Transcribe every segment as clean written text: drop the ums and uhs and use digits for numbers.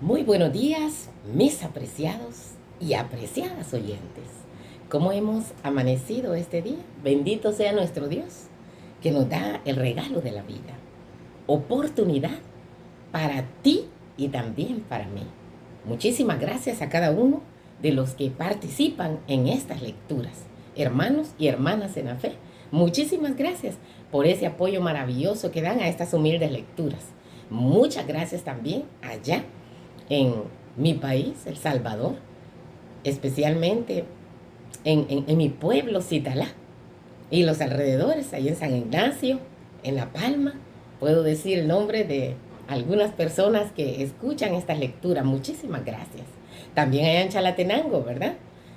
Muy buenos días, mis apreciados y apreciadas oyentes. ¿Cómo hemos amanecido este día? Bendito sea nuestro Dios, que nos da el regalo de la vida, oportunidad para ti y también para mí. Muchísimas gracias a cada uno de los que participan en estas lecturas, hermanos y hermanas en la fe. Muchísimas gracias por ese apoyo maravilloso que dan a estas humildes lecturas. Muchas gracias también allá en mi país, El Salvador, especialmente en mi pueblo, Citalá, y los alrededores, ahí en San Ignacio, en La Palma. Puedo decir el nombre de algunas personas que escuchan esta lectura. Muchísimas gracias. También allá en Chalatenango, ¿verdad?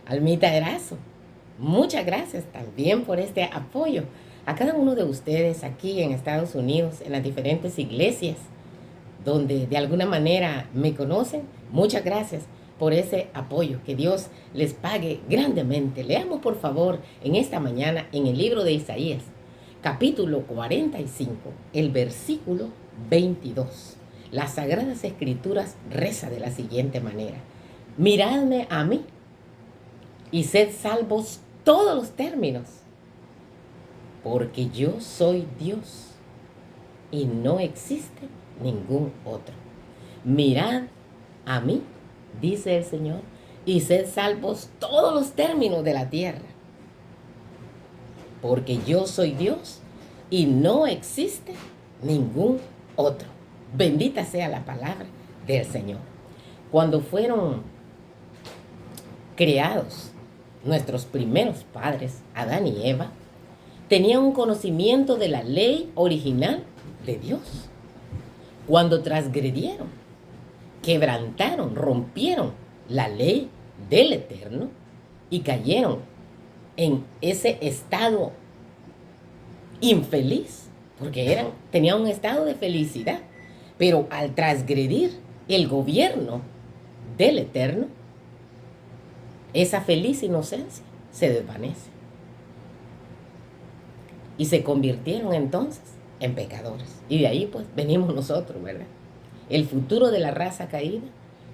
Almita Erazo. Muchas gracias también por este apoyo a cada uno de ustedes aquí en Estados Unidos, en las diferentes iglesias donde de alguna manera me conocen. Muchas gracias por ese apoyo. Que Dios les pague grandemente. Leamos por favor en esta mañana en el libro de Isaías, capítulo 45, el versículo 22. Las Sagradas Escrituras reza de la siguiente manera: miradme a mí y sed salvos todos los términos, porque yo soy Dios y no existe ningún otro. Mirad a mí, dice el Señor, y sed salvos todos los términos de la tierra, porque yo soy Dios y no existe ningún otro. Bendita sea la palabra del Señor. Cuando fueron creados nuestros primeros padres, Adán y Eva, tenían un conocimiento de la ley original de Dios. Cuando transgredieron, quebrantaron, rompieron la ley del Eterno y cayeron en ese estado infeliz, porque tenían un estado de felicidad, pero al transgredir el gobierno del Eterno, esa feliz inocencia se desvanece y se convirtieron entonces en pecadores. Y de ahí pues venimos nosotros, ¿verdad? El futuro de la raza caída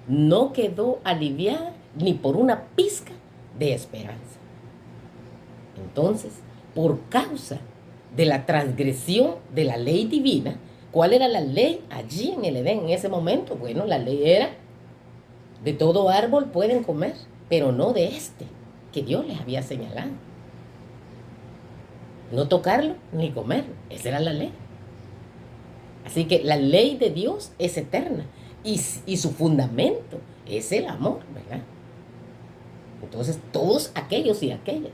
no quedó aliviada ni por una pizca de esperanza. Entonces, por causa de la transgresión de la ley divina, ¿cuál era la ley allí en el Edén en ese momento? Bueno, la ley era: de todo árbol pueden comer, pero no de este que Dios les había señalado. No tocarlo ni comerlo. Esa era la ley. Así que la ley de Dios es eterna y su fundamento es el amor, ¿verdad? Entonces, todos aquellos y aquellas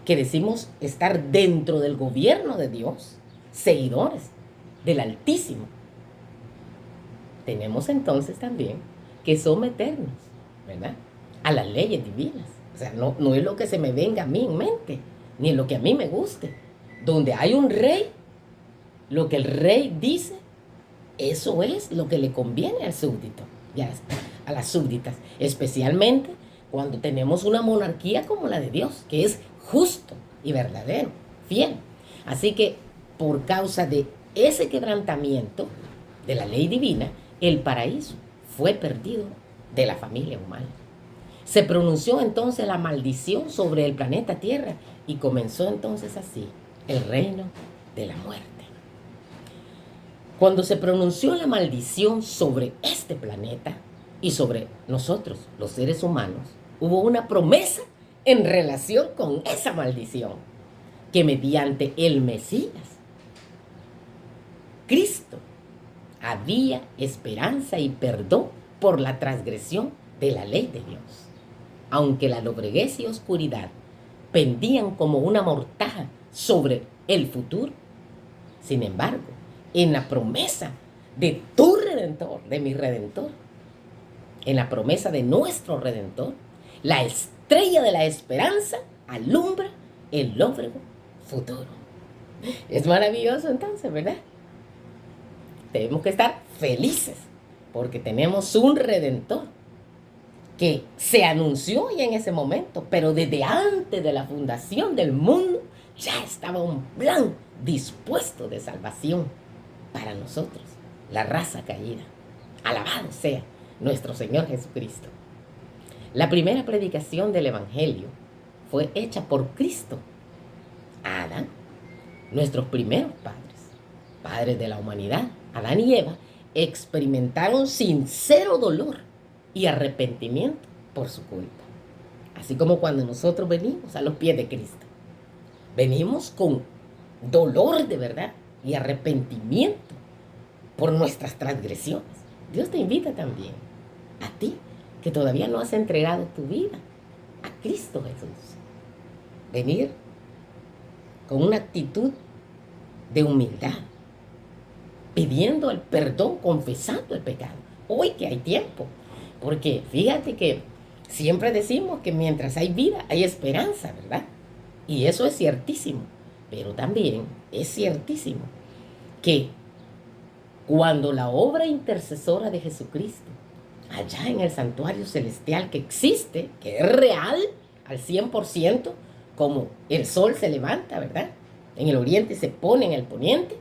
que decimos estar dentro del gobierno de Dios, seguidores del Altísimo, tenemos entonces también que someternos, ¿verdad?, a las leyes divinas. O sea, no es lo que se me venga a mí en mente, ni lo que a mí me guste. Donde hay un rey, lo que el rey dice, eso es lo que le conviene al súbdito, ya, a las súbditas, especialmente cuando tenemos una monarquía como la de Dios, que es justo y verdadero, fiel. Así que por causa de ese quebrantamiento de la ley divina, el paraíso fue perdido de la familia humana. Se pronunció entonces la maldición sobre el planeta Tierra y comenzó entonces así el reino de la muerte. Cuando se pronunció la maldición sobre este planeta y sobre nosotros, los seres humanos, hubo una promesa en relación con esa maldición, que mediante el Mesías, Cristo, había esperanza y perdón por la transgresión de la ley de Dios. Aunque la lobreguez y oscuridad pendían como una mortaja sobre el futuro, sin embargo, en la promesa de tu Redentor, de mi Redentor, en la promesa de nuestro Redentor, la estrella de la esperanza alumbra el lóbrego futuro. Es maravilloso entonces, ¿verdad? Tenemos que estar felices porque tenemos un Redentor que se anunció ya en ese momento, pero desde antes de la fundación del mundo ya estaba un plan dispuesto de salvación para nosotros, la raza caída. Alabado sea nuestro Señor Jesucristo. La primera predicación del Evangelio fue hecha por Cristo a Adán, nuestros primeros padres de la humanidad. Adán y Eva experimentaron sincero dolor y arrepentimiento por su culpa. Así como cuando nosotros venimos a los pies de Cristo, venimos con dolor de verdad y arrepentimiento por nuestras transgresiones. Dios te invita también a ti que todavía no has entregado tu vida a Cristo Jesús. Venir con una actitud de humildad, pidiendo el perdón, confesando el pecado. Hoy que hay tiempo, porque fíjate que siempre decimos que mientras hay vida hay esperanza, ¿verdad? Y eso es ciertísimo, pero también es ciertísimo que cuando la obra intercesora de Jesucristo, allá en el santuario celestial que existe, que es real al 100%, como el sol se levanta, ¿verdad? En el oriente se pone en el poniente,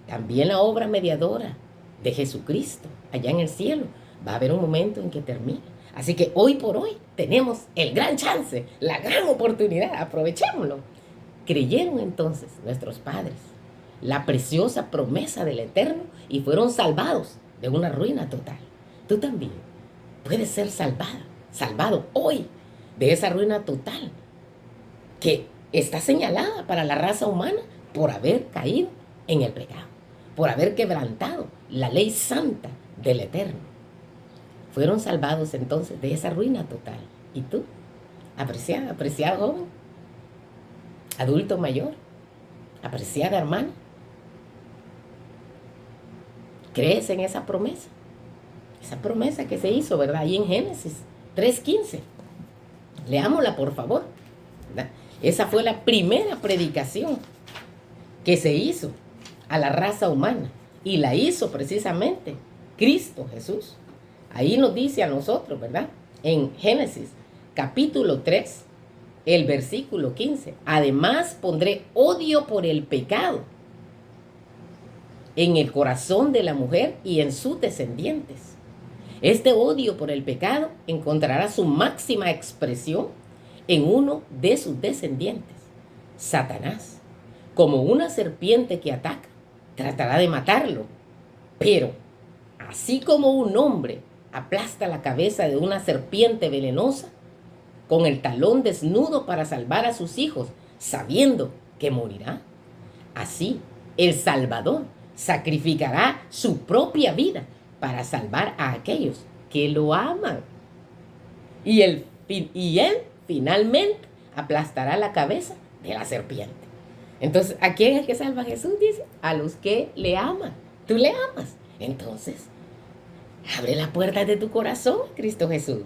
también la obra mediadora de Jesucristo, allá en el cielo, va a haber un momento en que termine. Así que hoy por hoy tenemos el gran chance, la gran oportunidad, aprovechémoslo. Creyeron entonces nuestros padres la preciosa promesa del Eterno y fueron salvados de una ruina total. Tú también puedes ser salvado hoy de esa ruina total que está señalada para la raza humana por haber caído en el pecado, por haber quebrantado la ley santa del Eterno. Fueron salvados entonces de esa ruina total. ¿Y tú? Apreciado joven, adulto mayor, apreciada hermana, ¿crees en esa promesa? Esa promesa que se hizo, ¿verdad? Ahí en Génesis 3:15. Leámosla, por favor, ¿verdad? Esa fue la primera predicación que se hizo a la raza humana. Y la hizo precisamente Cristo Jesús. Ahí nos dice a nosotros, ¿verdad? En Génesis capítulo 3, el versículo 15. Además pondré odio por el pecado en el corazón de la mujer y en sus descendientes. Este odio por el pecado encontrará su máxima expresión en uno de sus descendientes, Satanás. Como una serpiente que ataca, tratará de matarlo. Pero, así como un hombre aplasta la cabeza de una serpiente venenosa, con el talón desnudo para salvar a sus hijos, sabiendo que morirá, así el Salvador sacrificará su propia vida para salvar a aquellos que lo aman. Y él finalmente aplastará la cabeza de la serpiente. Entonces, ¿a quién es que salva Jesús? Dice, a los que le aman. Tú le amas. Entonces, abre la puerta de tu corazón, Cristo Jesús.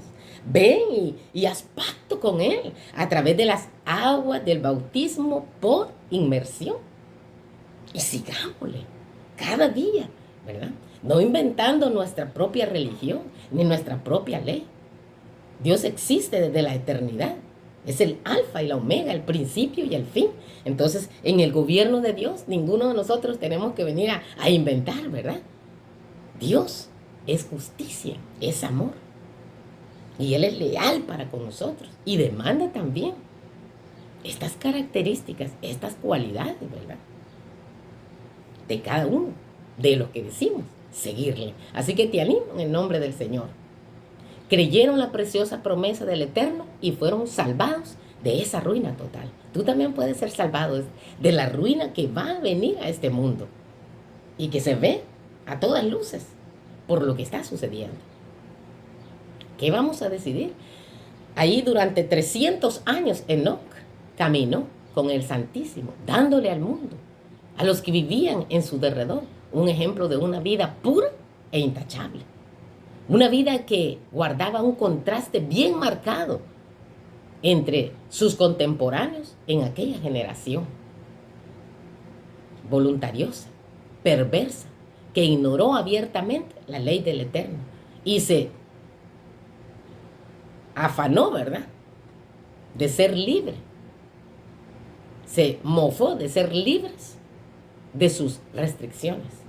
Ven y haz pacto con Él a través de las aguas del bautismo por inmersión. Y sigámosle cada día, ¿verdad? No inventando nuestra propia religión ni nuestra propia ley. Dios existe desde la eternidad. Es el alfa y la omega, el principio y el fin. Entonces, en el gobierno de Dios, ninguno de nosotros tenemos que venir a inventar, ¿verdad? Dios es justicia, es amor. Y Él es leal para con nosotros. Y demanda también estas características, estas cualidades, ¿verdad? De cada uno, de los que decimos seguirle. Así que te animo en el nombre del Señor. Creyeron la preciosa promesa del Eterno y fueron salvados de esa ruina total. Tú también puedes ser salvado de la ruina que va a venir a este mundo y que se ve a todas luces por lo que está sucediendo. ¿Qué vamos a decidir? Ahí durante 300 años Enoc caminó con el Santísimo, dándole al mundo, a los que vivían en su derredor, un ejemplo de una vida pura e intachable. Una vida que guardaba un contraste bien marcado entre sus contemporáneos en aquella generación. Voluntariosa, perversa, que ignoró abiertamente la ley del Eterno y se afanó, ¿verdad?, de ser libre. Se mofó de ser libres de sus restricciones.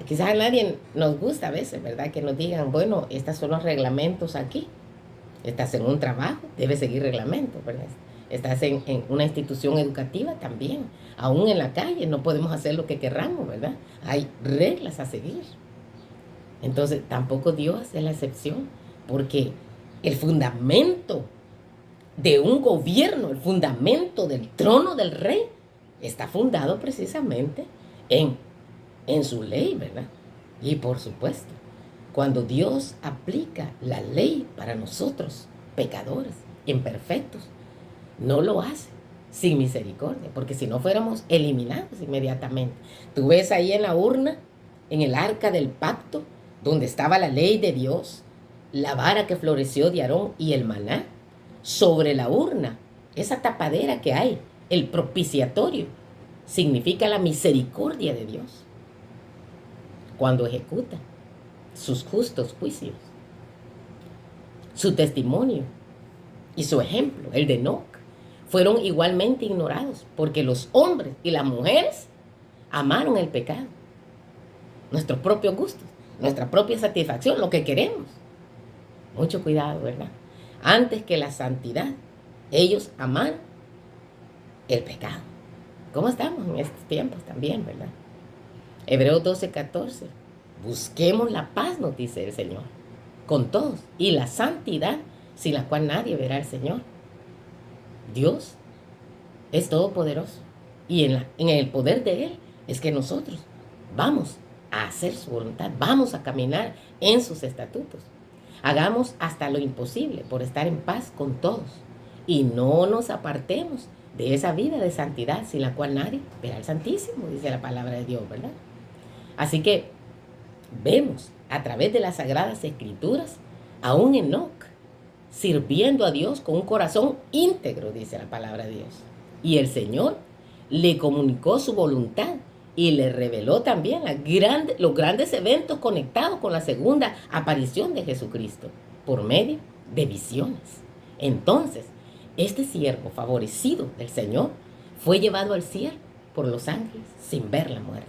Quizás a nadie nos gusta a veces, ¿verdad? Que nos digan, bueno, estos son los reglamentos aquí. Estás en un trabajo, debes seguir reglamentos, ¿verdad? Estás en una institución educativa también. Aún en la calle no podemos hacer lo que querramos, ¿verdad? Hay reglas a seguir. Entonces, tampoco Dios es la excepción, porque el fundamento de un gobierno, el fundamento del trono del rey, está fundado precisamente en su ley, ¿verdad? Y por supuesto, cuando Dios aplica la ley para nosotros, pecadores, imperfectos, no lo hace sin misericordia, porque si no fuéramos eliminados inmediatamente. Tú ves ahí en la urna, en el arca del pacto, donde estaba la ley de Dios, la vara que floreció de Aarón y el maná, sobre la urna, esa tapadera que hay, el propiciatorio, significa la misericordia de Dios cuando ejecuta sus justos juicios, su testimonio y su ejemplo, el de Enoc, fueron igualmente ignorados porque los hombres y las mujeres amaron el pecado, nuestros propios gustos, nuestra propia satisfacción, lo que queremos. Mucho cuidado, ¿verdad? Antes que la santidad, ellos amaron el pecado. ¿Cómo estamos en estos tiempos también, verdad? Hebreos 12:14. Busquemos la paz, nos dice el Señor, con todos, y la santidad, sin la cual nadie verá al Señor. Dios es todopoderoso, y en el poder de Él es que nosotros vamos a hacer su voluntad, vamos a caminar en sus estatutos. Hagamos hasta lo imposible por estar en paz con todos, y no nos apartemos de esa vida de santidad, sin la cual nadie verá al Santísimo, dice la palabra de Dios, ¿verdad? Así que vemos a través de las Sagradas Escrituras a un Enoc sirviendo a Dios con un corazón íntegro, dice la palabra de Dios. Y el Señor le comunicó su voluntad y le reveló también los grandes eventos conectados con la segunda aparición de Jesucristo por medio de visiones. Entonces, este siervo favorecido del Señor fue llevado al cielo por los ángeles sin ver la muerte.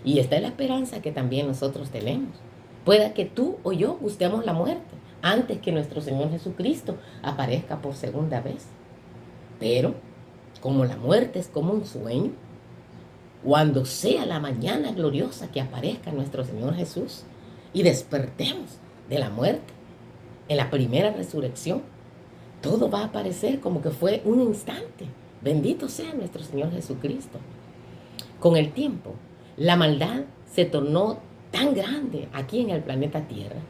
Y esta es la esperanza que también nosotros tenemos. Pueda que tú o yo gustemos la muerte antes que nuestro Señor Jesucristo aparezca por segunda vez. Pero, como la muerte es como un sueño, cuando sea la mañana gloriosa que aparezca nuestro Señor Jesús y despertemos de la muerte en la primera resurrección, todo va a aparecer como que fue un instante. Bendito sea nuestro Señor Jesucristo. Con el tiempo, la maldad se tornó tan grande aquí en el planeta Tierra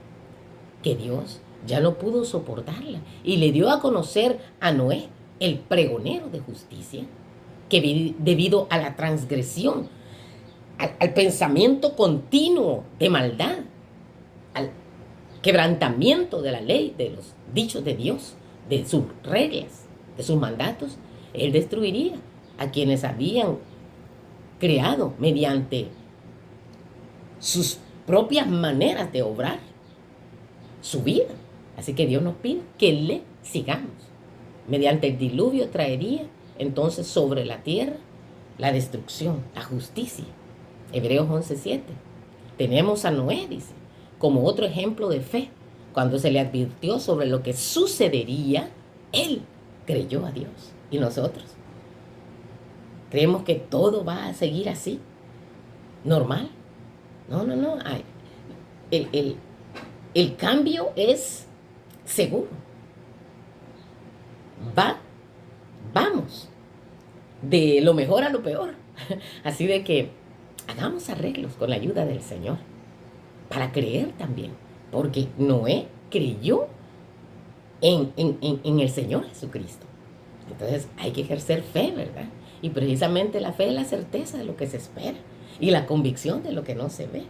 que Dios ya no pudo soportarla y le dio a conocer a Noé, el pregonero de justicia, que debido a la transgresión, al pensamiento continuo de maldad, al quebrantamiento de la ley, de los dichos de Dios, de sus reglas, de sus mandatos, Él destruiría a quienes habían creado mediante sus propias maneras de obrar su vida. Así que Dios nos pide que le sigamos. Mediante el diluvio traería entonces sobre la tierra la destrucción, la justicia. Hebreos 11:7. Tenemos a Noé, dice, como otro ejemplo de fe. Cuando se le advirtió sobre lo que sucedería, él creyó a Dios. ¿Y nosotros? ¿Creemos que todo va a seguir así? ¿Normal? No. Ay, el cambio es seguro. Vamos de lo mejor a lo peor. Así de que hagamos arreglos con la ayuda del Señor para creer también. Porque Noé creyó en el Señor Jesucristo. Entonces hay que ejercer fe, ¿verdad? Y precisamente la fe es la certeza de lo que se espera y la convicción de lo que no se ve.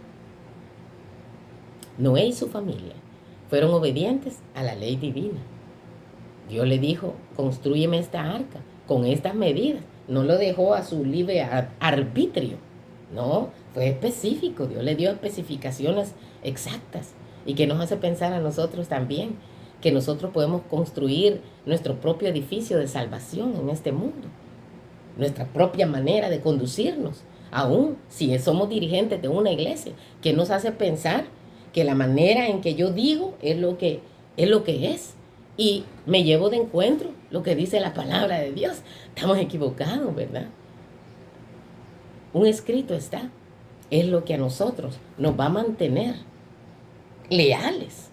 Noé y su familia fueron obedientes a la ley divina. Dios le dijo, constrúyeme esta arca con estas medidas. No lo dejó a su libre arbitrio. No, fue específico. Dios le dio especificaciones exactas. Y que nos hace pensar a nosotros también que nosotros podemos construir nuestro propio edificio de salvación en este mundo. Nuestra propia manera de conducirnos aún si somos dirigentes de una iglesia, que nos hace pensar que la manera en que yo digo es lo que es. Y me llevo de encuentro lo que dice la palabra de Dios. Estamos equivocados, ¿verdad? Un escrito está. Es lo que a nosotros nos va a mantener leales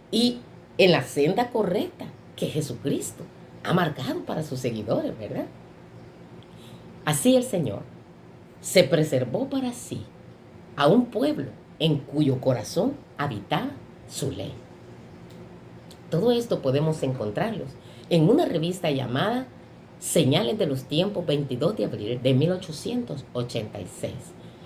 y en la senda correcta que Jesucristo ha marcado para sus seguidores, ¿verdad? Así el Señor se preservó para sí a un pueblo en cuyo corazón habitaba su ley. Todo esto podemos encontrarlos en una revista llamada Señales de los Tiempos, 22 de abril de 1886,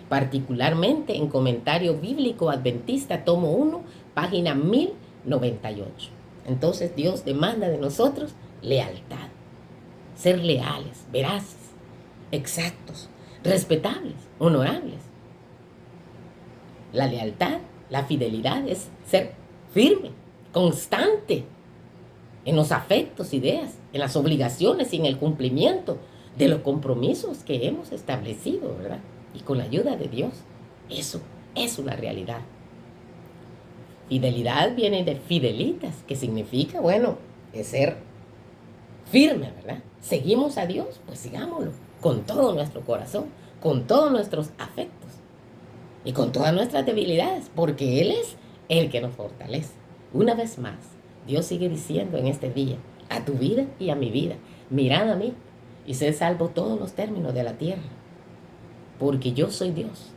particularmente en Comentario Bíblico Adventista, tomo 1, página 1098. Entonces Dios demanda de nosotros lealtad, ser leales, veraces, exactos, respetables, honorables. La lealtad, la fidelidad es ser firme, constante en los afectos, ideas, en las obligaciones y en el cumplimiento de los compromisos que hemos establecido, ¿verdad? Y con la ayuda de Dios, eso es una realidad. Fidelidad viene de fidelitas, que significa, bueno, es ser firme, ¿verdad? Seguimos a Dios, pues sigámoslo con todo nuestro corazón, con todos nuestros afectos y con todas nuestras debilidades, porque Él es el que nos fortalece. Una vez más, Dios sigue diciendo en este día, a tu vida y a mi vida, mirad a mí y sed salvo todos los términos de la tierra, porque yo soy Dios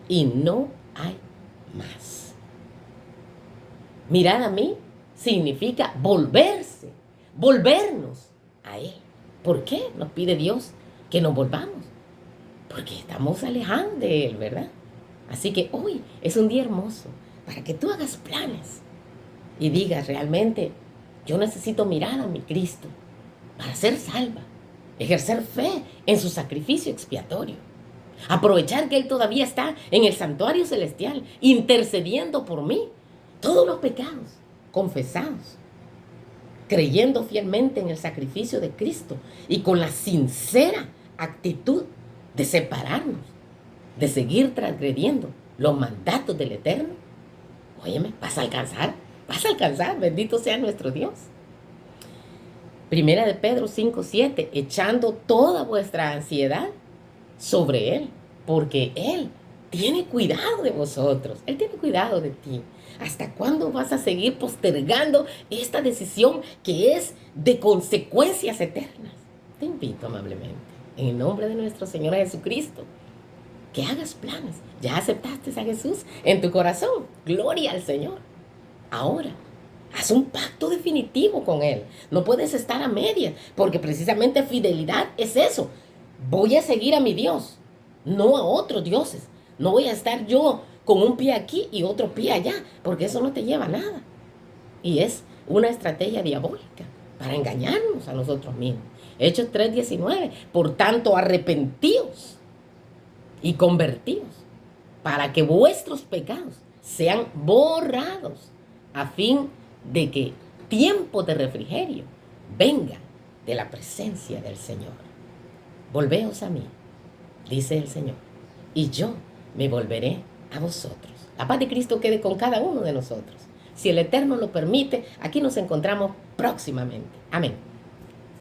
y no hay más. Mirad a mí significa volverse, volvernos a Él. ¿Por qué nos pide Dios que nos volvamos? Porque estamos alejados de Él, ¿verdad? Así que hoy es un día hermoso para que tú hagas planes y digas realmente, yo necesito mirar a mi Cristo para ser salva, ejercer fe en su sacrificio expiatorio, aprovechar que Él todavía está en el santuario celestial, intercediendo por mí, todos los pecados confesados, creyendo fielmente en el sacrificio de Cristo y con la sincera actitud de separarnos, de seguir transgrediendo los mandatos del Eterno. Óyeme, vas a alcanzar, bendito sea nuestro Dios. Primera de Pedro 5:7, echando toda vuestra ansiedad sobre Él, porque Él tiene cuidado de vosotros, Él tiene cuidado de ti. ¿Hasta cuándo vas a seguir postergando esta decisión que es de consecuencias eternas? Te invito amablemente, en el nombre de nuestro Señor Jesucristo, que hagas planes. Ya aceptaste a Jesús en tu corazón. Gloria al Señor. Ahora, haz un pacto definitivo con Él. No puedes estar a medias, porque precisamente fidelidad es eso. Voy a seguir a mi Dios, no a otros dioses. No voy a estar yo con un pie aquí y otro pie allá, porque eso no te lleva a nada. Y es una estrategia diabólica para engañarnos a nosotros mismos. Hechos 3:19, por tanto arrepentíos y convertíos, para que vuestros pecados sean borrados, a fin de que tiempo de refrigerio venga de la presencia del Señor. Volveos a mí, dice el Señor, y yo me volveré a vosotros. La paz de Cristo quede con cada uno de nosotros. Si el Eterno lo permite, aquí nos encontramos próximamente. Amén.